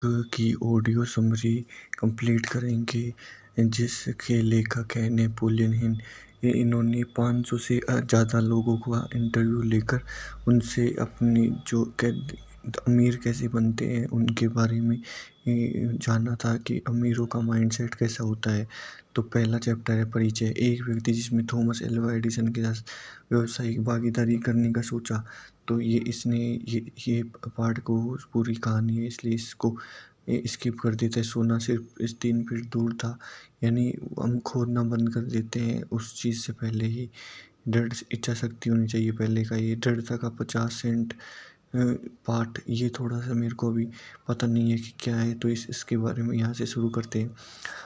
की audio summary complete करेंगे, जिसके लेखक हैं नेपोलियन हिल। इन्होंने 500 से ज़्यादा लोगों का इंटरव्यू लेकर उनसे अपनी जो अमीर कैसे बनते हैं उनके बारे में जाना था कि अमीरों का माइंडसेट कैसा होता है। तो पहला चैप्टर है परिचय। एक व्यक्ति जिसमें थॉमस एल्वा एडिसन के साथ व्यावसायिक भागीदारी करने का सोचा। तो ये पार्ट को पूरी कहानी है, इसलिए इसको स्किप कर देते हैं। सोना सिर्फ इस 3 फीट दूर था, यानी हम खोदना बंद कर देते हैं उस चीज़ से पहले ही। दृढ़ इच्छा शक्ति होनी चाहिए पहले का। ये दृढ़ता का 50 सेंट पार्ट, ये थोड़ा सा मेरे को अभी पता नहीं है कि क्या है, तो इसके बारे में यहाँ से शुरू करते हैं।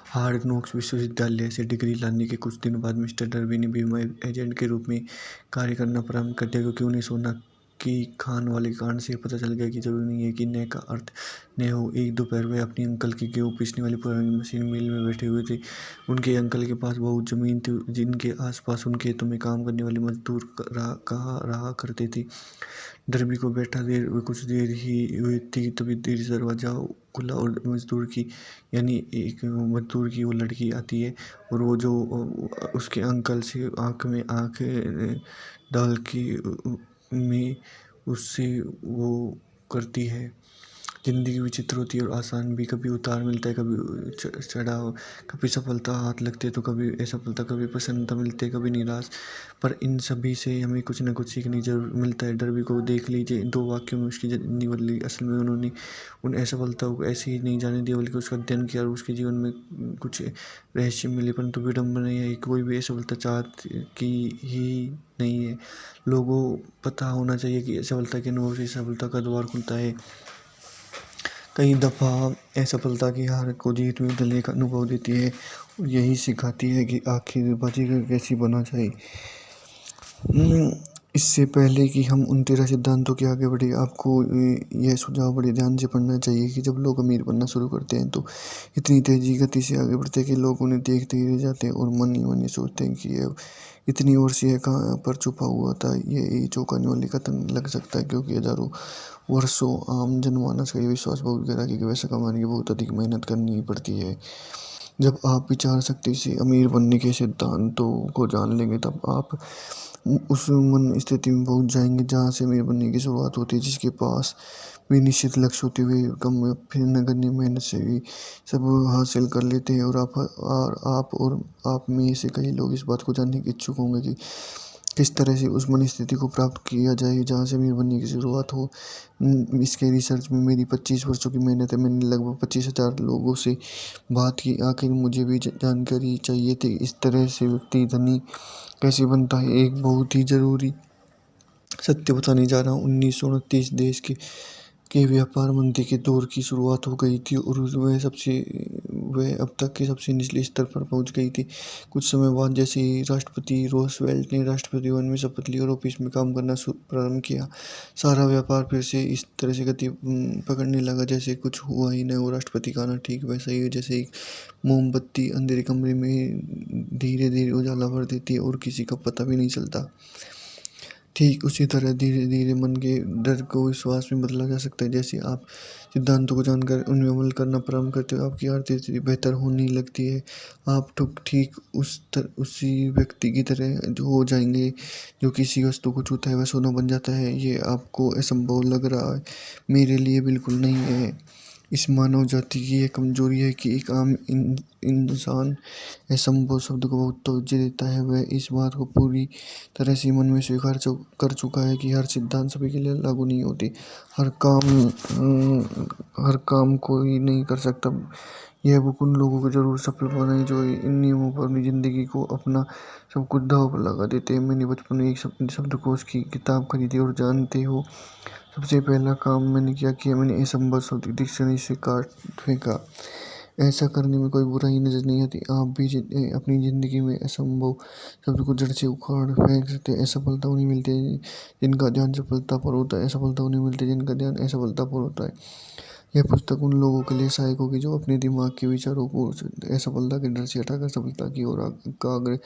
हार्ड नॉक्स विश्वविद्यालय से डिग्री लाने के कुछ दिनों बाद मिस्टर डर्बी ने बीमा एजेंट के रूप में कार्य करना प्रारंभ कर दिया, क्योंकि उन्हें सोना की खान वाले कांड से पता चल गया कि जरूरी नहीं है कि न का अर्थ न हो। एक दोपहर वे अपनी अंकल की गेहूँ पीसने वाली पुरानी मशीन मिल में बैठे हुए थे। उनके अंकल के पास बहुत जमीन थी, जिनके आसपास उन खेतों में काम करने वाले मजदूर रहा करते थे। डर्बी को कुछ देर ही हुई थी, तभी देर से दरवाजा खुला और मजदूर की वो लड़की आती है, और वो जो उसके अंकल से आंख में आंख डाल के में उससे वो करती है। ज़िंदगी विचित्र होती है और आसान भी। कभी उतार मिलता है, कभी चढ़ाव, कभी सफलता हाथ लगती है तो कभी असफलता, कभी प्रसन्नता मिलती है, कभी निराश। पर इन सभी से हमें कुछ न कुछ सीखने जरूर मिलता है। डर्बी को देख लीजिए, 2 वाक्यों में उसकी ज़िंदगी बदली। असल में उन्होंने उन असफलताओं को ऐसे ही नहीं जाने दिया, बल्कि उसका अध्ययन किया और उसके जीवन में कुछ रहस्य मिले। परंतु विडम्बना यह है कि कोई भी असफलता चाहत की ही नहीं है। लोगों पता होना चाहिए कि असफलता के अनुभव से सफलता का द्वार खुलता है। कई दफ़ा असफलता की हार को जीत में बदलने का अनुभव देती है और यही सिखाती है कि आखिर बाजीगर कैसी बना जाए। इससे पहले कि हम उन 13 सिद्धांतों के आगे बढ़े, आपको यह सुझाव बड़े ध्यान से पढ़ना चाहिए कि जब लोग अमीर बनना शुरू करते हैं तो इतनी तेजी गति से आगे बढ़ते हैं कि लोग उन्हें देखते ही रह जाते हैं और मन ही मन सोचते हैं कि यह इतनी ओर से कहाँ पर छुपा हुआ था। ये चौंकाने वाली कथन लग सकता है, क्योंकि हजारों वर्षों आम जनमानस का ये विश्वास बहुत गहरा कि पैसा कमाने की बहुत अधिक मेहनत करनी पड़ती है। जब आप विचार शक्ति से अमीर बनने के सिद्धांतों को जान लेंगे, तब आप उस मन स्थिति में पहुंच जाएंगे जहां से अमीर बनने की शुरुआत होती है, जिसके पास भी निश्चित लक्ष्य होते हुए कम फिर नगण्य मेहनत से भी सब हासिल कर लेते हैं। और आप में से कई लोग इस बात को जानने के इच्छुक होंगे कि किस तरह से उस मन स्थिति को प्राप्त किया जाए जहाँ से अमीर बनने की शुरुआत हो। इसके रिसर्च में मेरी 25 वर्षों की मेहनत है। मैंने लगभग 25,000 लोगों से बात की। आखिर मुझे भी जानकारी चाहिए थी इस तरह से व्यक्ति धनी कैसे बनता है। एक बहुत ही ज़रूरी सत्य बताने जा रहा हूँ। 1929 देश के व्यापार मंदी के दौर की शुरुआत हो गई थी और वह अब तक के सबसे निचले स्तर पर पहुंच गई थी। कुछ समय बाद जैसे ही राष्ट्रपति रोosवेल्ट ने राष्ट्रपति भवन में शपथ ली और ऑफिस में काम करना प्रारंभ किया, सारा व्यापार फिर से इस तरह से गति पकड़ने लगा जैसे कुछ हुआ ही नहीं। वो राष्ट्रपति का आना ठीक वैसा ही है जैसे एक मोमबत्ती अंधेरे कमरे में धीरे धीरे उजाला भर देती है और किसी का पता भी नहीं चलता। ठीक उसी तरह धीरे धीरे मन के डर को विश्वास में बदला जा सकता है। जैसे आप सिद्धांतों को जानकर उनमें अमल करना प्रारंभ करते हो, आपकी आर्थिक स्थिति बेहतर होने लगती है। आप ठीक उसी व्यक्ति की तरह जो हो जाएंगे जो किसी वस्तु को छूता है वह सोना बन जाता है। ये आपको असंभव लग रहा है, मेरे लिए बिल्कुल नहीं है। इस मानव जाति की यह कमजोरी है कि एक आम इंसान असंभव शब्द को बहुत तवज्जो देता है। वह इस बात को पूरी तरह से मन में स्वीकार कर चुका है कि हर सिद्धांत सभी के लिए लागू नहीं होती। हर काम कोई नहीं कर सकता। यह बुक उन लोगों को जरूर सफल बनाए जो इन नियमों पर अपनी जिंदगी को अपना सब कुछ दांव पर लगा देते हैं। मैंने बचपन में एक शब्दकोश की किताब खरीदी और जानते हो सबसे पहला काम मैंने क्या किया, मैंने असंभव शब्द डिक्शनरी से काट फेंका। ऐसा करने में कोई बुराई नजर नहीं आती। आप भी अपनी ज़िंदगी में असंभव शब्द को जड़ से उखाड़ फेंक सकते हैं। असफलता उन्हें मिलती है जिनका ध्यान सफलता पर होता है। असफलता उन्हें मिलती है जिनका ध्यान असफलता पर होता है। यह पुस्तक उन लोगों के लिए सहायक होगी जो अपने दिमाग के विचारों को असफलता के डर से हटाकर सफलता की ओर आग्रह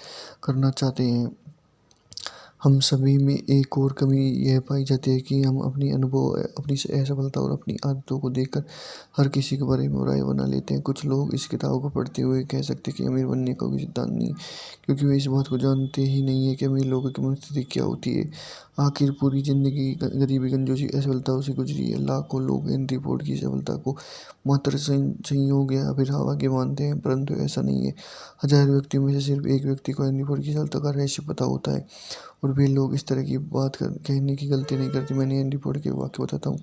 करना चाहते हैं। हम सभी में एक और कमी यह पाई जाती है कि हम अपनी अनुभव, अपनी असफलता और अपनी आदतों को देखकर हर किसी के बारे में राय बना लेते हैं। कुछ लोग इस किताब को पढ़ते हुए कह सकते हैं कि अमीर बनने का कोई सिद्धांत नहीं, क्योंकि वे इस बात को जानते ही नहीं है कि अमीर लोगों की मनस्थिति क्या होती है। आखिर पूरी जिंदगी गरीबी, कंजूसी, असफलताओं से गुजरी है। लाखों लोग हेनरी फोर्ड की सफलता को मात्र संयोग या फिर हवा के मानते हैं, परंतु ऐसा नहीं है। हजार व्यक्तियों में से सिर्फ एक व्यक्ति को हेनरी फोर्ड की सफलता का रहस्य पता होता है, और वे लोग इस तरह की बात कहने की गलती नहीं करते। मैंने हेनरी फोर्ड के वाक्य बताता हूँ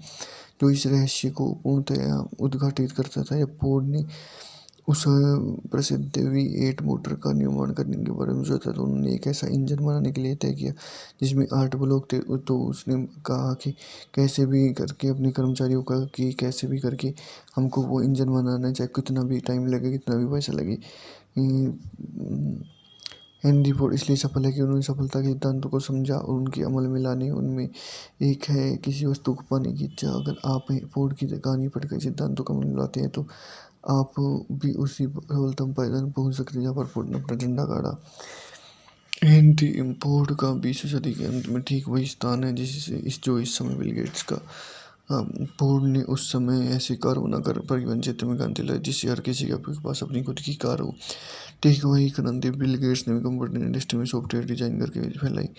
जो इस रहस्य को पूर्णतया उद्घाटित करता था। जब फोर्ड ने उस प्रसिद्ध V8 मोटर का निर्माण करने के बारे में सोचा, तो उन्होंने एक ऐसा इंजन बनाने के लिए तय किया जिसमें 8 ब्लॉक थे। तो उसने कहा कि कैसे भी करके अपने कर्मचारियों का कि कैसे भी करके हमको वो इंजन बनाना है, चाहे कितना भी टाइम लगे, कितना भी पैसा लगे। हेनरी फोर्ड इसलिए सफल है कि उन्होंने सफलता के सिद्धांतों को समझा और उनके अमल में लाने। उनमें एक है किसी वस्तु को पाने की इच्छा। अगर आप फोर्ड की कहानी पढ़कर सिद्धांतों का अमल में लाते हैं तो आप भी उसी सफलता पर पहुंच सकते हैं जहाँ पर फोर्ड ने अपना झंडा गाड़ा। हेनरी फोर्ड का 20वीं सदी के अंत में ठीक वही स्थान है जिससे इस समय बिल गेट्स का। फोर्ड ने उस समय ऐसी कार बनाकर परिवहन क्षेत्र में क्रांति लाई जिससे हर किसी के पास अपनी खुद की कार हो। ठीक वही क्रांति बिल गेट्स ने भी कंप्यूटर इंडस्ट्री में सॉफ्टवेयर डिजाइन करके फैलाई।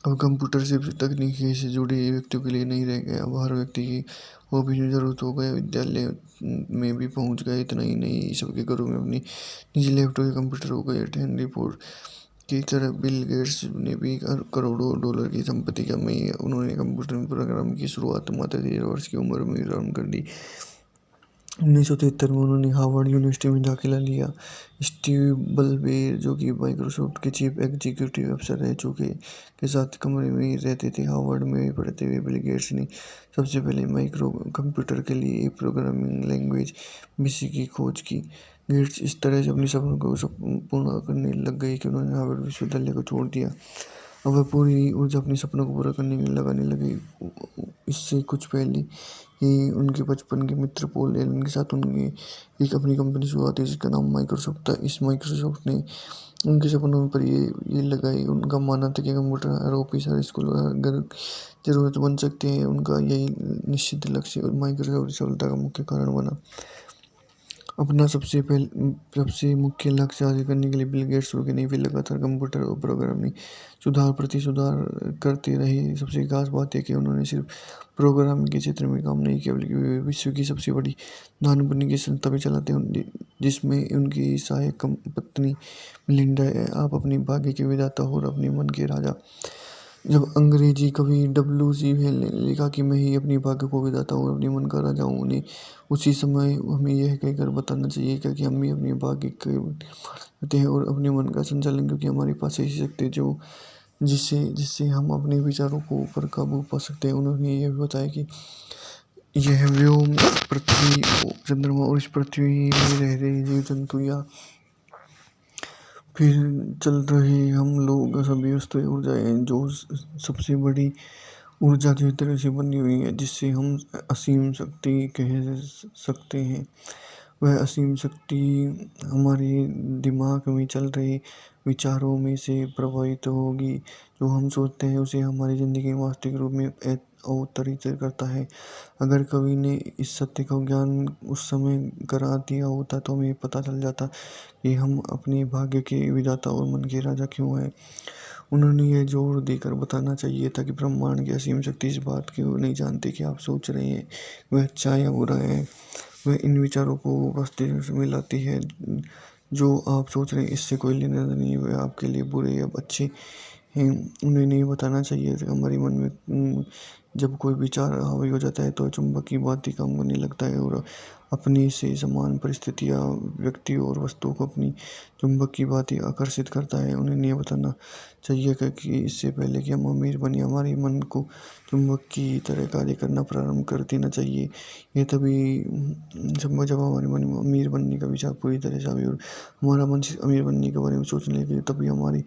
अब कंप्यूटर सिर्फ तकनीकी से जुड़े व्यक्तियों के लिए नहीं रह गया, अब हर व्यक्ति की हॉबी में जरूरत हो गया। विद्यालय में भी पहुंच गए। इतना ही नहीं, सबके घरों में अपनी निजी लैपटॉप या कंप्यूटर हो गए। हेनरी फोर्ड की तरह बिल गेट्स ने भी करोड़ों डॉलर की संपत्ति कमाई। उन्होंने कंप्यूटर में प्रोग्राम की शुरुआत मात्र 13 वर्ष की उम्र में आरंभ कर दी। 1973 में उन्होंने हार्वर्ड यूनिवर्सिटी में दाखिला लिया। स्टीव बलबेर, जो कि माइक्रोसॉफ्ट के चीफ एग्जीक्यूटिव अफसर रह चुके, के साथ कमरे में ही रहते थे। हार्वर्ड में पढ़ते हुए बिल गेट्स ने सबसे पहले माइक्रो कंप्यूटर के लिए एक प्रोग्रामिंग लैंग्वेज BC की खोज की। गेट्स इस तरह से अपने सपनों को पूर्ण करने लग गए कि उन्होंने हार्वर्ड विश्वविद्यालय को छोड़ दिया। अब वह पूरी ऊर्जा अपने सपनों को पूरा करने में लगाने लगे। इससे कुछ पहले ही उनके बचपन के मित्र पॉल एलन के साथ उनकी एक अपनी कंपनी शुरुआत हुई जिसका नाम माइक्रोसॉफ्ट था। इस माइक्रोसॉफ्ट ने उनके सपनों पर ये लगाई। उनका मानना था कि कंप्यूटर हर ऑफिस, हर स्कूल और हर घर जरूरत बन सकते हैं। उनका यही निश्चित लक्ष्य और माइक्रोसॉफ्ट सफलता का मुख्य कारण बना। अपना सबसे मुख्य लक्ष्य हासिल करने के लिए बिल गेट्स शुरू के नहीं भी लगातार कंप्यूटर और प्रोग्रामिंग सुधार करते रहे। सबसे खास बात है कि उन्होंने सिर्फ प्रोग्रामिंग के क्षेत्र में काम नहीं किया, बल्कि वे विश्व की सबसे बड़ी दान पुण्य की संस्था भी चलाते हैं, जिसमें उनकी सहायक पत्नी मिलिंडा है। आप अपनी भाग्य के विधाता हो और अपने मन के राजा। जब अंग्रेजी कवि W.C. हेल ने लिखा कि मैं ही अपनी भाग्य को विधाता हूँ और अपने मन का राजा हूँ, उन्हें उसी समय हमें यह कहकर बताना चाहिए कि हम भी अपने भाग्य के होते हैं और अपने मन का संचालन, क्योंकि हमारे पास ऐसी शक्ति है जो जिससे जिससे हम अपने विचारों को ऊपर काबू पा सकते हैं। उन्होंने यह भी बताया कि यह व्योम, पृथ्वी, चंद्रमा और इस पृथ्वी में रह रहे जीव जंतु या फिर चल रहे हम लोग सभी वस्तुएं ऊर्जाएं जो सबसे बड़ी ऊर्जा की तरह से बनी हुई है, जिससे हम असीम शक्ति कह सकते हैं। वह असीम शक्ति हमारे दिमाग में चल रहे विचारों में से प्रभावित होगी। जो हम सोचते हैं उसे हमारी ज़िंदगी में वास्तविक रूप में अवतरित करता है। अगर कवि ने इस सत्य का ज्ञान उस समय करा दिया होता तो हमें पता चल जाता कि हम अपने भाग्य के विधाता और मन के राजा क्यों हैं। उन्होंने यह जोर देकर बताना चाहिए था कि ब्रह्मांड की असीम शक्ति इस बात को नहीं जानती कि आप सोच रहे हैं वह अच्छा या बुरा है। वह इन विचारों को वास्तविक में लाती है। जो आप सोच रहे हैं इससे कोई लेना देना नहीं है, वह आपके लिए बुरे या अच्छे हैं। उन्हें नहीं बताना चाहिए कि हमारे मन में जब कोई विचार हावी हो जाता है तो चुंबक की भांति काम करने लगता है और अपने से समान परिस्थितियाँ, व्यक्ति और वस्तुओं को अपनी चुंबक की भांति आकर्षित करता है। उन्हें नहीं बताना चाहिए कि इससे पहले कि हम अमीर बने हमारे मन को चुंबक की तरह कार्य करना प्रारंभ कर देना चाहिए। ये तभी जब हमारे मन में अमीर बनने का विचार पूरी तरह से आवे और हमारा मन अमीर बनने के बारे में सोचने लगे, तभी हमारे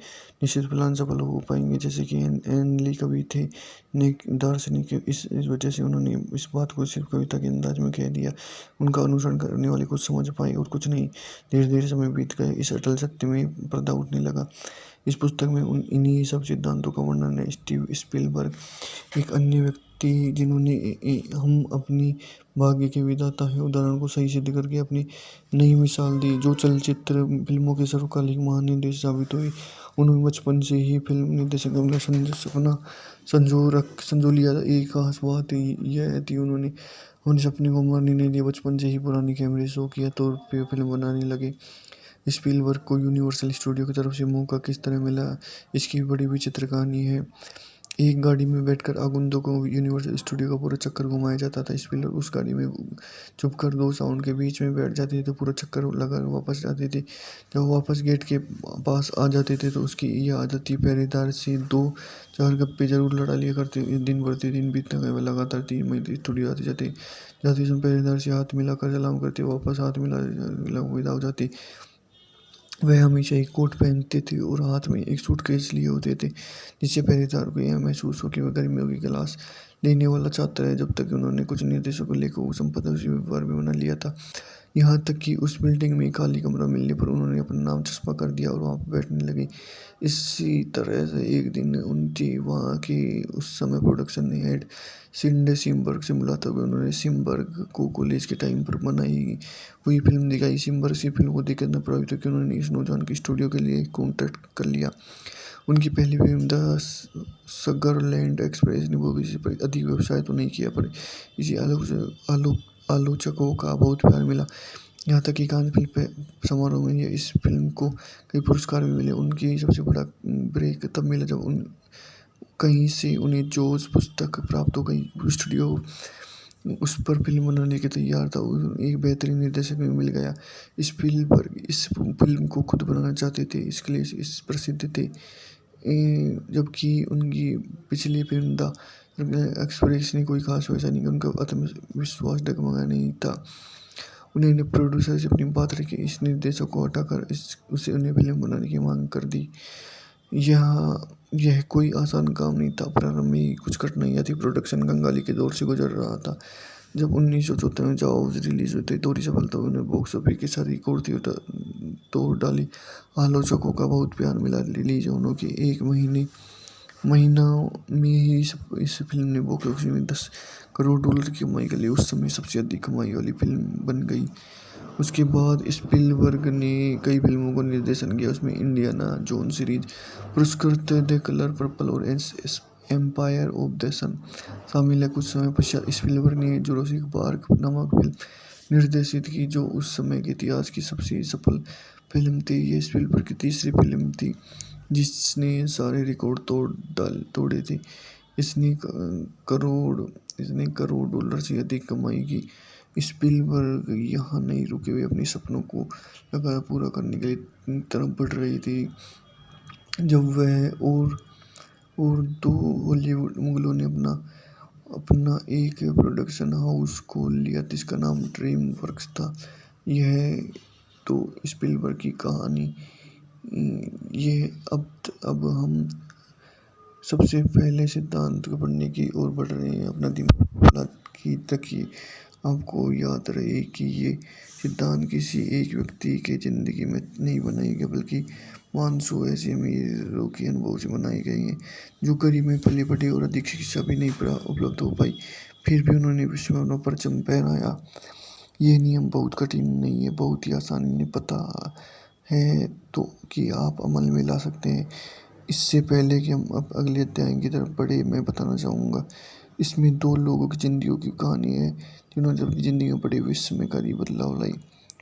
निश्चित प्लान सफल हो पाएंगे। जैसे कि एनली कवि थे दार्शनिक, इस वजह से उन्होंने इस बात को सिर्फ कविता के अंदाज में कह दिया। उनका अनुसरण करने वाले कुछ समझ पाए और कुछ नहीं। धीरे धीरे समय बीत गया, इस अटल सत्य में पर्दा उठने लगा। इस पुस्तक में इन्हीं सब सिद्धांतों का वर्णन है। स्टीव स्पीलबर्ग एक अन्य व्यक्ति जिन्होंने हम अपनी भाग्य के विधाता है उदाहरण को सही सिद्ध करके अपनी नई मिसाल दी, जो चलचित्र फिल्मों के सर्वकालिक महानिर्देशक साबित हुए। उन्होंने बचपन से ही फिल्म निर्देशक का सपना संजो लिया था। एक खास बात यह थी, उन्होंने अपने सपने को मरने नहीं दिया। बचपन से ही पुरानी कैमरे शौकिया तौर पे फिल्म बनाने लगे। स्पीलबर्ग को यूनिवर्सल स्टूडियो की तरफ से मौका किस तरह मिला, इसकी बड़ी विचित्र कहानी है। एक गाड़ी में बैठकर आगंतुकों को यूनिवर्सल स्टूडियो का पूरा चक्कर घुमाया जाता था। स्पीलबर्ग उस गाड़ी में छुपकर दो साउंड के बीच में बैठ जाते थे, पूरा चक्कर लगा वापस जाते थे। जब वापस गेट के पास आ जाते थे तो उसकी यह आदत थी, पहरेदार से 2-4 गप्पे जरूर लड़ा लिया करते। दिन प्रतिदिन बीतता गया, लगातार 3 महीने स्टूडियो आते जाते समय पहरेदार से हाथ मिलाकर सलाम करते, वापस हाथ मिला विदा हो जाते। वह हमेशा एक कोट पहनते थे और हाथ में एक सूटकेस लिए होते थे, जिससे पहरेदार को यह महसूस हो कि वह गर्मियों की क्लास लेने वाला छात्र है। जब तक उन्होंने कुछ निर्देशों को लेकर संपत्ति उसी व्यापार में बना लिया था। यहाँ तक कि उस बिल्डिंग में खाली कमरा मिलने पर उन्होंने अपना नाम चस्पा कर दिया और वहाँ पर बैठने लगे। इसी तरह से एक दिन उनकी वहाँ की उस समय प्रोडक्शन हेड सिडने सिमबर्ग से मुलाकात हुई। उन्होंने सिमबर्ग को कॉलेज के टाइम पर बनाई हुई फिल्म दिखाई। सिमबर्ग से फिल्म को देखकर इतना प्रभावित हुआ कि उन्होंने इस नौजवान के स्टूडियो के लिए कॉन्ट्रैक्ट कर लिया। उनकी पहली फिल्म द सगरलैंड एक्सप्रेस ने वो किसी पर अधिक व्यवसाय तो नहीं किया, पर इसी आलोचकों का बहुत प्यार मिला। यहाँ तक कि कान फिल्म समारोह में इस फिल्म को कई पुरस्कार भी मिले। उनकी सबसे बड़ा ब्रेक तब मिला जब कहीं से उन्हें जोज पुस्तक प्राप्त हो गई। स्टूडियो उस पर फिल्म बनाने के तैयार था, एक बेहतरीन निर्देशक भी मिल गया। स्पीलबर्ग इस फिल्म को खुद बनाना चाहते थे, इसके लिए इस प्रसिद्ध थे। जबकि उनकी पिछली फिल्म द एक्सप्रेस ने कोई खास वैसा नहीं, उनका आत्मविश्वास डगमगा नहीं था। उन्होंने प्रोड्यूसर से अपनी बात रखी, इस निर्देशक को हटाकर उसे उन्हें फिल्म बनाने की मांग कर दी। यह कोई आसान काम नहीं था। प्रारंभ में कुछ कठिनाइयाँ थी। प्रोडक्शन कंगाली के दौर से गुजर रहा था। जब 1974 में जाओज रिलीज हुई तो दोहरी सफलता उन्हें बॉक्स ऑफिस के सारी रिकॉर्ड तोड़ डाली। आलोचकों का बहुत प्यार मिला। रिलीज होने के एक महीना में ही इस फिल्म ने बॉक्स ऑफिस में $10 करोड़ की कमाई कर ली। उस समय सबसे अधिक कमाई वाली फिल्म बन गई। उसके बाद स्पीलबर्ग ने कई फिल्मों को निर्देशन किया, उसमें इंडियाना जोन सीरीज पुरस्कृत द कलर पर्पल और एम्पायर ऑफ द सन शामिल है। कुछ समय पश्चात स्पीलबर्ग ने जुरासिक पार्क नामक फिल्म निर्देशित की, जो उस समय के इतिहास की सबसे सफल फिल्म थी। यह स्पीलबर्ग की तीसरी फिल्म थी जिसने सारे रिकॉर्ड तोड़े थे। इसने करोड़ डॉलर से अधिक कमाई की। स्पीलबर्ग यहाँ नहीं रुके, हुए अपने सपनों को लगातार पूरा करने के लिए तरफ बढ़ रही थी। जब वह और 2 हॉलीवुड मुगलों ने अपना एक प्रोडक्शन हाउस खोल लिया जिसका नाम ड्रीम वर्क्स था। यह तो स्पीलबर्ग की कहानी। अब हम सबसे पहले सिद्धांत को पढ़ने की ओर बढ़ रहे हैं। अपना दिमाग खुला रखिए। आपको याद रहे कि ये सिद्धांत किसी एक व्यक्ति के ज़िंदगी में नहीं बनाए गए, बल्कि 500 ऐसे अमीरों के अनुभव से बनाए गए हैं जो गरीब में पले बढ़े और अधिक शिक्षा भी नहीं उपलब्ध हो पाई, फिर भी उन्होंने विश्व में अपना परचम फहराया। ये नियम बहुत कठिन नहीं है, बहुत ही आसानी ने पता है तो कि आप अमल में ला सकते हैं। इससे पहले कि हम अब अगले अध्याय की तरफ बढ़े, मैं बताना चाहूँगा इसमें 2 लोगों की जिंदगियों की कहानी है जिन्होंने अपनी ज़िंदगी में बड़े विस्मयकारी बदलाव लाई।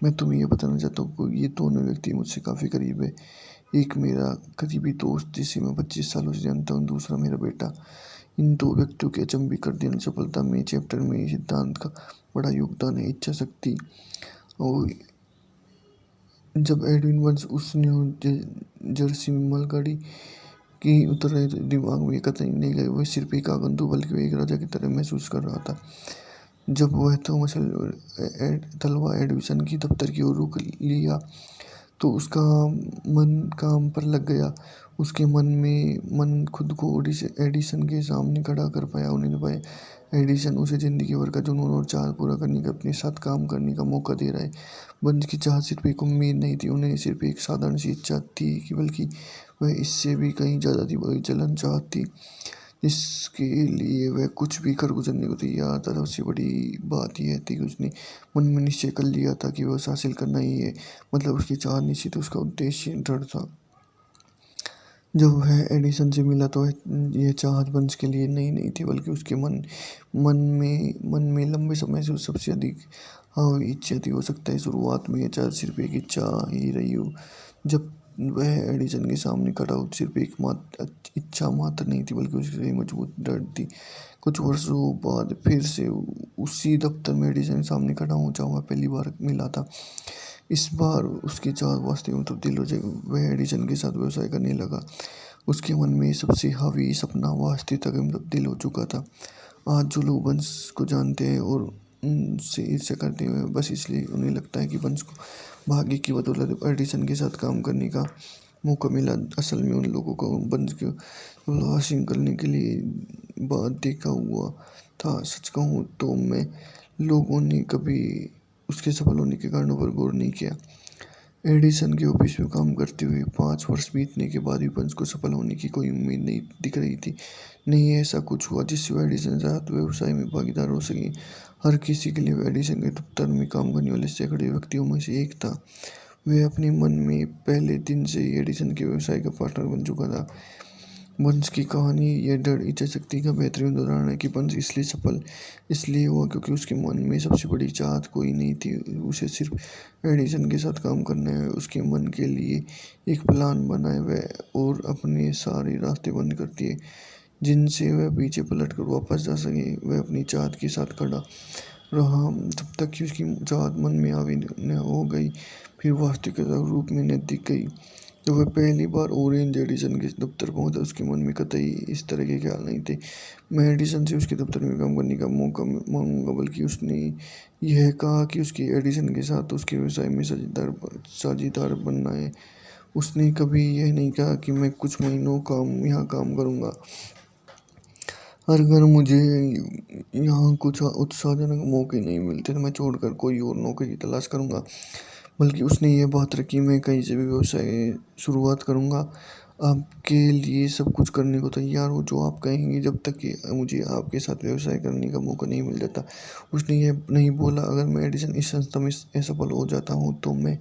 मैं तुम्हें यह बताना चाहता हूँ कि ये दोनों व्यक्ति मुझसे काफ़ी करीब है। एक मेरा करीबी दोस्त जिसे मैं 25 सालों से जानता हूँ, दूसरा मेरा बेटा। इन 2 व्यक्तियों के अचंभे कर देने सफलता में चैप्टर में सिद्धांत का बड़ा योगदान है, इच्छा शक्ति। और जब एडविन वंश उसने जर्सी में मालगाड़ी की उतर रहे दिमाग में कतई नहीं गए, वह सिर्फ एक आगंतुक बल्कि वह एक राजा की तरह महसूस कर रहा था। जब वह थॉमस एल्वा एडिसन की दफ्तर की ओर रुख लिया तो उसका मन काम पर लग गया। उसके मन खुद को एडिसन के सामने खड़ा कर पाया और नहीं पाया। एडिसन उसे ज़िंदगी भर का जुनून और चाह पूरा करने का अपने साथ काम करने का मौका दे रहा है। बंस की चाह सिर्फ एक उम्मीद नहीं थी, उन्हें सिर्फ एक साधारण सी इच्छा थी कि बल्कि वह इससे भी कहीं ज़्यादा थी, वही जलन चाह थी जिसके लिए वह कुछ भी कर गुजरने को तैयार था। सबसे बड़ी बात यह थी कि उसने मन में निश्चय कर लिया था कि वह उसे हासिल करना ही है। मतलब उसकी चाह निश्चित, उसका उद्देश्य दृढ़ था। जब वह एडिसन से मिला तो यह चाहत बंस के लिए नई नहीं थी, बल्कि उसके मन में लंबे समय से सबसे अधिक हाँ इच्छा थी। हो सकता है शुरुआत में यह चाहत सिर्फ एक इच्छा ही रही हो। जब वह एडिसन के सामने खड़ा हो, सिर्फ एक मात्र इच्छा मात्र नहीं थी, बल्कि उसकी मजबूत दृढ़ थी। कुछ वर्षों बाद फिर से उसी दफ्तर में एडिसन के सामने खड़ा हूँ जहाँ वह पहली बार मिला था। इस बार उसकी चाहत वास्तव में तब्दील हो जाएगी। वह एडिसन के साथ व्यवसाय करने लगा। उसके मन में सबसे हावी सपना वास्तविकता में तब्दील हो चुका था। आज जो लोग बंस को जानते हैं और उनसे ईर्ष्या करते हैं, बस इसलिए उन्हें लगता है कि बंस को भाग्य की बदौलत एडिसन के साथ काम करने का मौका मिला। असल में उन लोगों को बंस को हासिल करने के लिए बात देखा हुआ था। सच कहूँ तो मैं लोगों ने कभी उसके सफल होने के कारणों पर गौर नहीं किया। एडिसन के ऑफिस में काम करते हुए 5 वर्ष बीतने के बाद भी बंस को सफल होने की कोई उम्मीद नहीं दिख रही थी। नहीं ऐसा कुछ हुआ जिससे वह एडिसन के साथ व्यवसाय में भागीदार हो सके। हर किसी के लिए वह एडिसन के दफ्तर में काम करने वाले सैकड़ों व्यक्तियों में से एक था। वह अपने मन में पहले दिन से ही एडिसन के व्यवसाय का पार्टनर बन चुका था। बंस की कहानी यह दृढ़ इच्छा शक्ति का बेहतरीन उदाहरण है कि बंस इसलिए सफल इसलिए हुआ क्योंकि उसके मन में सबसे बड़ी चाहत कोई नहीं थी, उसे सिर्फ एडिसन के साथ काम करना है। उसके मन के लिए एक प्लान बनाए वह और अपने सारे रास्ते बंद कर दिए जिनसे वह पीछे पलट कर वापस जा सके। वह अपनी चाहत के साथ खड़ा रहा जब तक कि उसकी चाहत मन में हावी न हो गई, फिर वास्तविकता रूप में न दिख गई। जब वह पहली बार ओरेंज एडिसन के दफ्तर पहुंचा, उसके मन में कतई इस तरह के ख्याल नहीं थे मैं एडिसन से उसके दफ्तर में काम करने का मौका मांगूंगा, बल्कि उसने यह कहा कि उसकी एडिसन के साथ उसके व्यवसाय में साझेदार बनना है। उसने कभी यह नहीं कहा कि मैं कुछ महीनों यहाँ काम करूंगा, और अगर मुझे यहाँ कुछ उत्साहजनक मौके नहीं मिलते तो मैं छोड़कर कोई और नौकरी की तलाश करूँगा। बल्कि उसने ये बात रखी, मैं कहीं से भी व्यवसाय शुरुआत करूँगा, आपके लिए सब कुछ करने को तैयार हूँ जो आप कहेंगे, जब तक कि मुझे आपके साथ व्यवसाय करने का मौका नहीं मिल जाता। उसने ये नहीं बोला अगर मैं एडिसन इस संस्था में असफल हो जाता हूँ तो मैं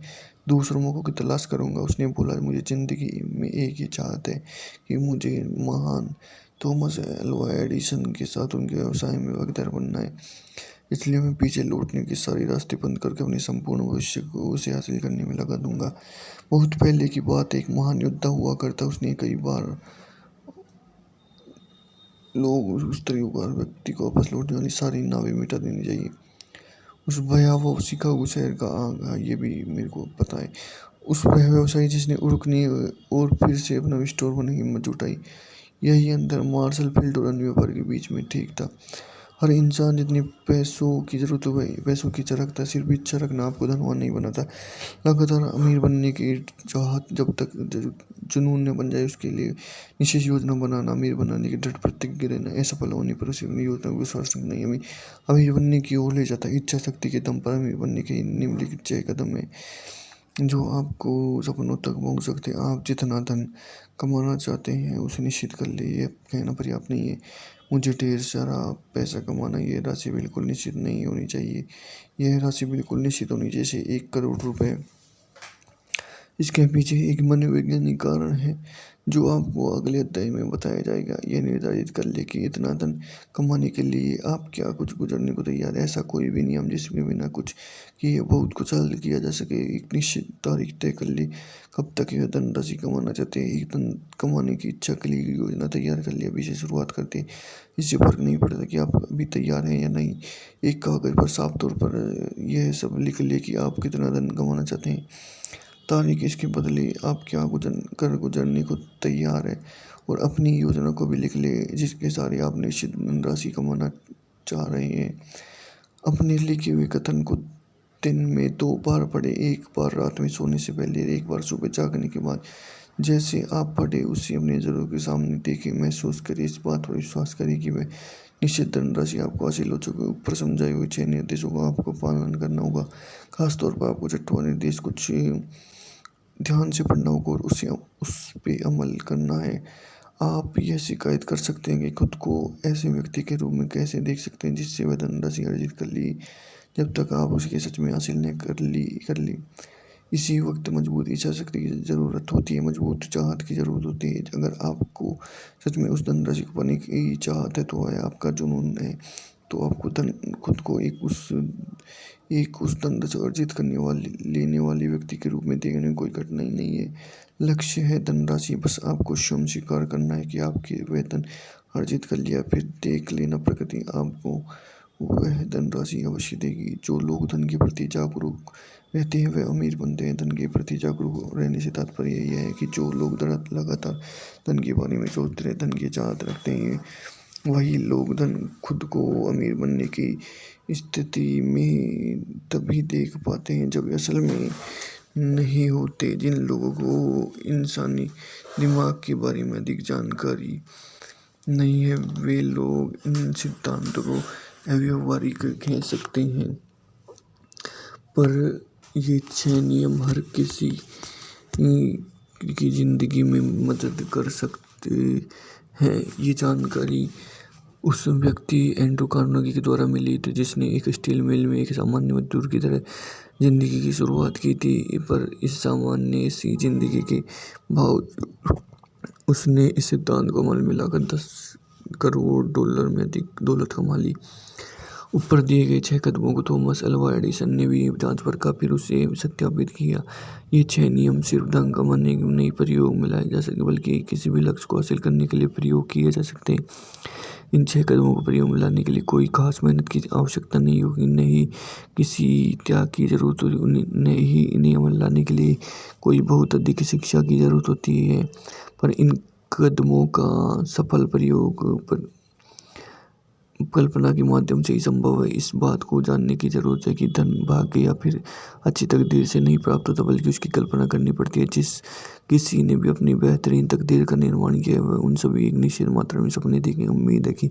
दूसरों मौक़ों की तलाश करूँगा। उसने बोला मुझे ज़िंदगी में एक ही चाहत है कि मुझे महान थॉमस अल्वा एडिसन के साथ उनके व्यवसाय में भागीदार बनना है। इसलिए मैं पीछे लौटने के सारे रास्ते बंद करके अपने संपूर्ण भविष्य को उसे हासिल करने में लगा दूंगा। बहुत पहले की बात, एक महान योद्धा हुआ करता, उसने कई बार लोग उस तरह व्यक्ति को वापस लौटने वाली सारी नावें मिटा देनी चाहिए। उस भयावह शिकागो शहर का ये भी मेरे को पता है। उस वह व्यवसायी जिसने उड़कने और फिर से अपना स्टोर बनाने की हिम्मत जुटाई। यही अंतर मार्शल फील्ड और अन्य व्यापार के बीच में ठीक था। हर इंसान जितनी पैसों की जरूरत हो गई, पैसों की रखता, सिर्फ इच्छा रखना आपको धनवान नहीं बनाता। लगातार अमीर बनने की चाहत जब तक जुनून न बन जाए, उसके लिए निश्चित योजना बनाना, अमीर बनाने की दृढ़ प्रतिज्ञा रहना, असफल होने पर उसे अपनी योजना को विश्वास रखना ही अमीर बनने की ओर ले जाता है। इच्छा शक्ति के दम पर अमीर बनने के निम्नलिखित 6 कदम है जो आपको सपनों तक पहुंच सकते हैं। आप जितना धन कमाना चाहते हैं उसे निश्चित कर ले, ये कहना पर्याप्त नहीं है। मुझे ढेर सारा पैसा कमाना, ये राशि बिल्कुल निश्चित नहीं होनी चाहिए। यह राशि बिल्कुल निश्चित होनी चाहिए, जैसे 1 करोड़ रुपए। इसके पीछे एक मनोवैज्ञानिक कारण है जो आपको अगले अध्याय में बताया जाएगा। यह निर्धारित कर ले कि इतना धन कमाने के लिए आप क्या कुछ गुजरने को तैयार है। ऐसा कोई भी नियम जिसमें बिना कुछ किए बहुत कुछ हासिल किया जा सके। एक निश्चित तारीख तय कर ले कब तक यह धनराशि कमाना चाहते हैं। एक धन कमाने की इच्छा के लिए योजना तैयार कर लिया, अभी से शुरुआत करते हैं। इससे फर्क नहीं पड़ता कि आप अभी तैयार हैं या नहीं। एक कागज पर साफ तौर पर यह सब लिख ले कि आप कितना धन कमाना चाहते हैं, तारीख, इसके बदले आप क्या गुजरने को तैयार है, और अपनी योजना को भी लिख ले जिसके सारे आप निश्चित धनराशि कमाना चाह रहे हैं। अपने लिखे हुए कथन को दिन में 2 बार पढ़ें, एक बार रात में सोने से पहले, एक बार सुबह जागने के बाद। जैसे आप पढ़ें उसे अपनी ज़रूरत के सामने देखें, महसूस करें, इस बात पर विश्वास करें कि वह निश्चित धनराशि आपको हासिल हो चुकी है। ऊपर समझाए हुए 6 निर्देशों का आपको पालन करना होगा। खासतौर पर आपको छठवां निर्देश कुछ ध्यान से पढ़ना होगा और उस पे अमल करना है। आप यह शिकायत कर सकते हैं कि खुद को ऐसे व्यक्ति के रूप में कैसे देख सकते हैं जिससे वह धनराशि अर्जित कर ली, जब तक आप उसके सच में हासिल नहीं कर ली। इसी वक्त मजबूत इच्छा शक्ति की ज़रूरत होती है, मजबूत चाहत की ज़रूरत होती है। अगर आपको सच में उस धनराशि को पाने की चाहत है तो वह आपका जुनून है। तो आपको खुद को एक उस धनराशि अर्जित लेने वाले व्यक्ति के रूप में देखने में कोई कठिनाई नहीं है। लक्ष्य है धनराशि, बस आपको स्वयं स्वीकार करना है कि आपके वेतन अर्जित कर लिया, फिर देख लेना प्रकृति आपको वह धनराशि अवश्य देगी। जो लोग धन के प्रति जागरूक रहते हैं वह अमीर बनते हैं। धन के प्रति जागरूक रहने से तात्पर्य यह है कि जो लोग लगातार धन के बारे में सोचते रहे, धन की चाहत रखते हैं, वही लोग खुद को अमीर बनने की स्थिति में तभी देख पाते हैं जब असल में नहीं होते। जिन लोगों को इंसानी दिमाग के बारे में अधिक जानकारी नहीं है वे लोग इन सिद्धांतों को अव्यावहारिक कह सकते हैं, पर ये 6 नियम हर किसी की ज़िंदगी में मदद कर सकते हैं। ये जानकारी उस व्यक्ति एंड्रू कार्नेगी के द्वारा मिली थी जिसने एक स्टील मिल में एक सामान्य मजदूर की तरह ज़िंदगी की शुरुआत की थी, पर इस सामान्य सी ज़िंदगी के बावजूद उसने इस सिद्धांत को अमल में लाकर $10 करोड़ में अधिक दौलत कमा ली। ऊपर दिए गए 6 कदमों को थॉमस अल्वा एडिसन ने भी जांच परखा, फिर उसे सत्यापित किया। ये 6 नियम सिर्फ धन कमाने के नहीं प्रयोग में लाए जा सकते, बल्कि किसी भी लक्ष्य को हासिल करने के लिए प्रयोग किए जा सकते हैं। इन 6 कदमों को प्रयोग में लाने के लिए कोई खास मेहनत की आवश्यकता नहीं होगी, न ही किसी त्याग की जरूरत होगी, न ही इन्हें अमल लाने के लिए कोई बहुत अधिक शिक्षा की जरूरत होती है। पर इन कदमों का सफल प्रयोग कल्पना के माध्यम से ही संभव है। इस बात को जानने की जरूरत है कि धन भाग्य या फिर अच्छी तकदीर से नहीं प्राप्त होता, बल्कि उसकी कल्पना करनी पड़ती है। जिस किसी ने भी अपनी बेहतरीन तकदीर का निर्माण किया है उन सभी एक निश्चित मात्रा में सपने देखें। उम्मीद है कि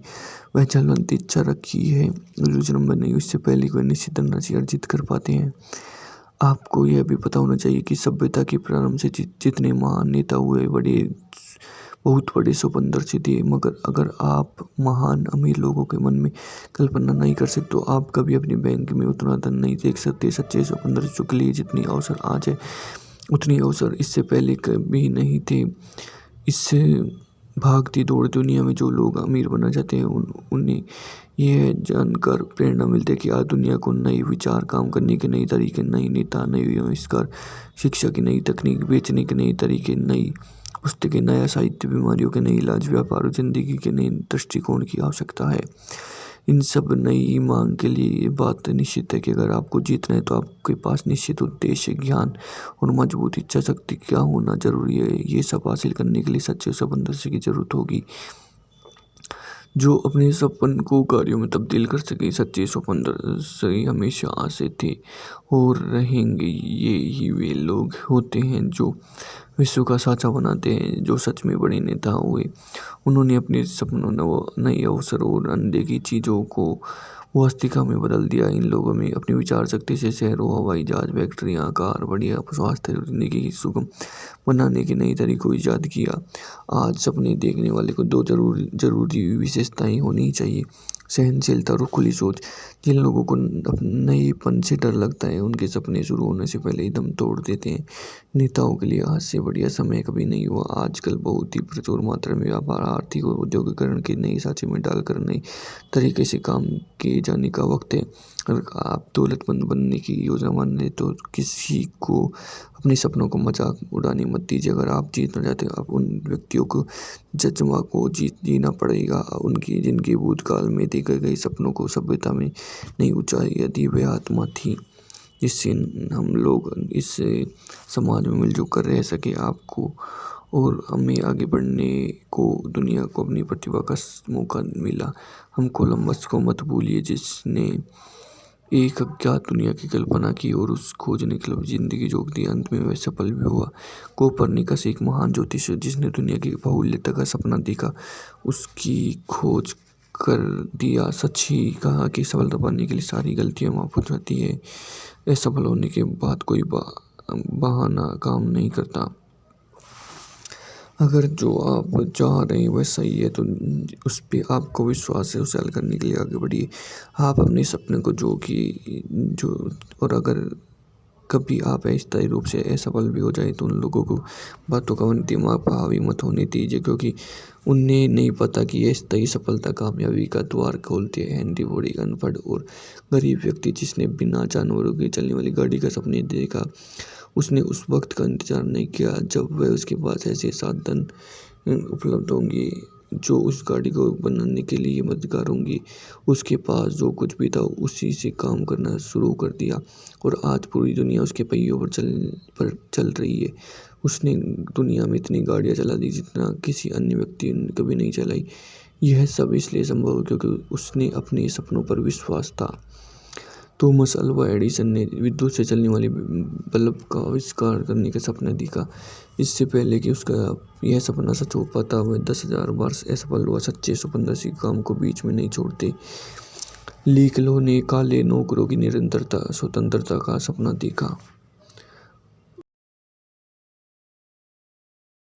वह ज्वलंत इच्छा रखी है जो जन्म नहीं उससे पहले कोई निश्चित धनराशि अर्जित कर पाते हैं। आपको यह भी पता होना चाहिए कि सभ्यता के प्रारंभ से जितने महान नेता हुए बहुत बड़े स्वप्नदर्शी थे, मगर अगर आप महान अमीर लोगों के मन में कल्पना नहीं कर सकते तो आप कभी अपनी बैंक में उतना धन नहीं देख सकते। सच्चे स्वप्नदर्शियों के लिए जितनी अवसर आज है उतनी अवसर इससे पहले कभी नहीं थे। इससे भागती दौड़ दुनिया में जो लोग अमीर बनना चाहते हैं उन्हें यह जानकर प्रेरणा मिलती है कि आज दुनिया को नए विचार, काम करने के नए तरीके, नए नेता, नए आविष्कार, शिक्षा की नई तकनीक, बेचने के नए तरीके, नई पुस्तकें, नया साहित्य, बीमारियों के नए इलाज, व्यापार और जिंदगी के नए दृष्टिकोण की आवश्यकता है। इन सब नई मांग के लिए ये बात निश्चित है कि अगर आपको जीतना है तो आपके पास निश्चित उद्देश्य, ज्ञान और मजबूत इच्छा शक्ति क्या होना जरूरी है। ये सब हासिल करने के लिए सच्चे स्वप्नदर्शी की जरूरत होगी जो अपने सपन को कार्यों में तब्दील कर सके। सच्चे स्वप्नदर्शी हमेशा आसे थे और रहेंगे। ये ही वे लोग होते हैं जो विश्व का साँचा बनाते हैं, जो सच में बड़े नेता हुए। उन्होंने अपने सपनों, नए अवसर और अनदेखी चीज़ों को वास्तविकता में बदल दिया। इन लोगों में अपनी विचार शक्ति से शहरों, हवाई जहाज, फैक्ट्रियाँ, कार, बढ़िया स्वास्थ्य और जिंदगी सुगम बनाने के नए तरीकों ईजाद किया। आज सपने देखने वाले को 2 जरूरी विशेषताएं होनी चाहिए: सहनशीलता और खुली सोच। जिन लोगों को नएपन से डर लगता है उनके सपने शुरू होने से पहले ही दम तोड़ देते हैं। नेताओं के लिए आज से बढ़िया समय कभी नहीं हुआ। आजकल बहुत ही प्रचुर मात्रा में व्यापार, आर्थिक और औद्योगिकरण के नए साँचे में डालकर नए तरीके से काम किए जाने का वक्त है। अगर आप दौलतमंद बनने की योजना मान रहे तो किसी को अपने सपनों को मजाक उड़ाने मत दीजिए। अगर आप जीतना चाहते हैं आप उन व्यक्तियों को जज्बा को जीना पड़ेगा उनकी जिनके भूतकाल में देखे गए सपनों को सभ्यता में नई ऊंचाई यदि वे आत्मा थी जिससे हम लोग इस समाज में मिलजुल कर रह सके। आपको और हमें आगे बढ़ने को दुनिया को अपनी प्रतिभा का मौका मिला। हम कोलंबस को मत भूलिए जिसने एक अज्ञात दुनिया की कल्पना की और उस खोज ने क्लब जिंदगी जोक दी। अंत में वह सफल भी हुआ। कोपरनिकस एक महान ज्योतिषी है जिसने दुनिया की बहुल्यता का सपना देखा, उसकी खोज कर दिया। सच ही कहा कि सफलता पाने के लिए सारी गलतियां माफ हो जाती है। असफल होने के बाद कोई बहाना काम नहीं करता। अगर जो आप चाह रहे हैं वह सही है तो उस पर आपको विश्वास है, उसे हल करने के लिए आगे बढ़िए। आप अपने सपने को जो और अगर कभी आप अस्थायी रूप से असफल भी हो जाए तो उन लोगों को बातों का दिमाग पर हावी मत होने दीजिए, क्योंकि उन्हें नहीं पता कि अस्थायी सफलता कामयाबी का द्वार खोलती है। हेनरी फोर्ड एक अनपढ़ और गरीब व्यक्ति जिसने बिना जानवरों की चलने वाली गाड़ी का सपने देखा, उसने उस वक्त का इंतजार नहीं किया जब वह उसके पास ऐसे साधन उपलब्ध होंगे जो उस गाड़ी को बनाने के लिए मददगार होंगी। उसके पास जो कुछ भी था उसी से काम करना शुरू कर दिया और आज पूरी दुनिया उसके पहियों पर चल रही है। उसने दुनिया में इतनी गाड़ियां चला दी जितना किसी अन्य व्यक्ति ने कभी नहीं चलाई। यह सब इसलिए संभव है क्योंकि उसने अपने सपनों पर विश्वास था। थॉमस अल्वा एडिसन ने विद्युत से चलने वाली बल्ब का आविष्कार करने का सपना देखा। इससे पहले कि उसका यह सपना सच हो पाता वह 10,000 बार असफल हुआ। सच्चे स्वप्नदर्शी काम को बीच में नहीं छोड़ते। ली क्लो ने काले नौकरों की निरंतरता स्वतंत्रता का सपना देखा।